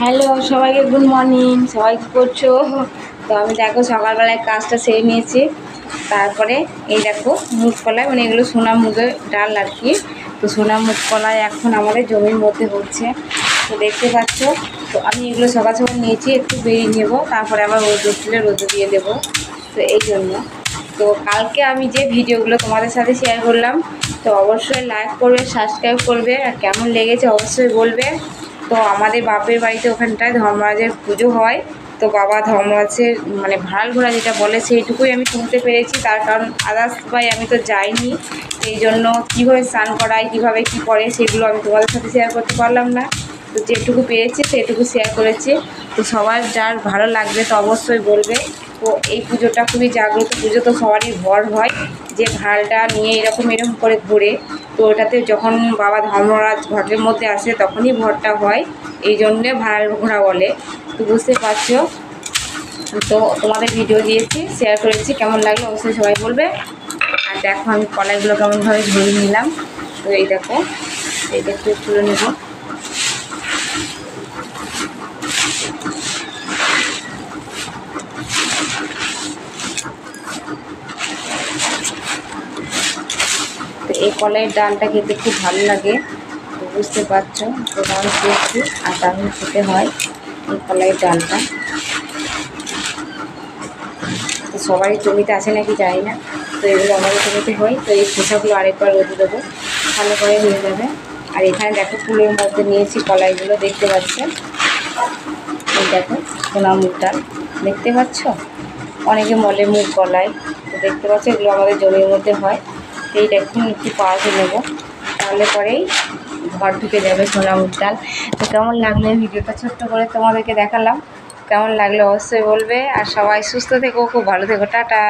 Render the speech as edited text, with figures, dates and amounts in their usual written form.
Hello সবাইকে good morning. সবাই কী করছো? তো আমি দেখো সকালবেলায় কাজটা সেরে নিয়েছি। তারপরে এই দেখো মুগ কলাই, মানে এগুলো সোনা মুগের ডাল আর কি। তো সোনা মুগ কলাই এখন আমাদের জমির মধ্যে হচ্ছে, তো দেখতে পাচ্ছ। তো আমি এগুলো সকাল সকাল নিয়েছি, একটু বেরিয়ে নেবো, তারপরে আবার রোদ উঠলে রোদে দিয়ে দেবো। তো এই জন্য তো কালকে আমি যে ভিডিওগুলো তোমাদের সাথে শেয়ার করলাম, তো অবশ্যই লাইক করবে, সাবস্ক্রাইব করবে, আর কেমন লেগেছে অবশ্যই বলবে। তো আমাদের বাপের বাড়িতে ওখানটায় ধর্মরাজের পুজো হয়। তো বাবা ধর্মরাজের মানে ভাড়াল ঘোড়া যেটা বলে সেইটুকুই আমি তুলতে পেরেছি, তার কারণ আদার্স ভাই আমি তো যাইনি। এই জন্য কীভাবে স্নান করায়, কীভাবে কী করে সেগুলো আমি তোমাদের সাথে শেয়ার করতে পারলাম না। তো যেটুকু পেরেছি সেটুকু শেয়ার করেছি। তো সবার যার ভালো লাগবে তো অবশ্যই বলবে। তো এই পুজোটা খুবই জাগ্রত পুজো, তো সবারই ভর হয় যে ভাড়ালটা নিয়ে এরকম করে ঘুরে। তো ওটাতে যখন বাবা ধর্মরাজ ঘটের মধ্যে আসে তখনই ভরটা হয়, এই জন্যে ভাড়াল ঘোড়া বলে। তো বুঝতে পারছো। তো তোমাদের ভিডিও দিয়েছি, শেয়ার করেছি, কেমন লাগলো অবশ্যই সবাই বলবে। আর দেখো আমি কলাইগুলো কেমনভাবে ঝরিয়ে নিলাম। তো এই দেখো এইটা একটু তুলে নেব। তো এই কলাইয়ের ডালটা খেতে খুব ভালো লাগে, তো বুঝতে পারছো। তো দারুণ টেস্টি আর দারুণ খেতে হয় এই কলাইয়ের ডালটা। তো সবারই জমিতে আছে নাকি জানি না, তো এগুলো আমাদের জমিতে হয়। তো এই খোসাগুলো আরেকবার রোদে দেবো, ভালো করে হয়ে যাবে। আর এখানে দেখো ফুলের মধ্যে নিয়েছি কলাইগুলো, দেখতে পাচ্ছেন। এই দেখো সোনা মুগ ডাল, দেখতে পাচ্ছ। অনেকে মলে মুগ কলাই, তো দেখতে পাচ্ছ এগুলো আমাদের জমির মধ্যে হয়। এই দেখুন একটু পাওয়াতে নেবো, তাহলে পরেই ঘর ঢুকে যাবে সোনা মুগ ডাল। তো কেমন লাগলো এই ভিডিওটা ছোট্ট করে তোমাদেরকে দেখালাম, কেমন লাগলো অবশ্যই বলবে। আর সবাই সুস্থ থেকো, খুব ভালো থেকো, টাটা।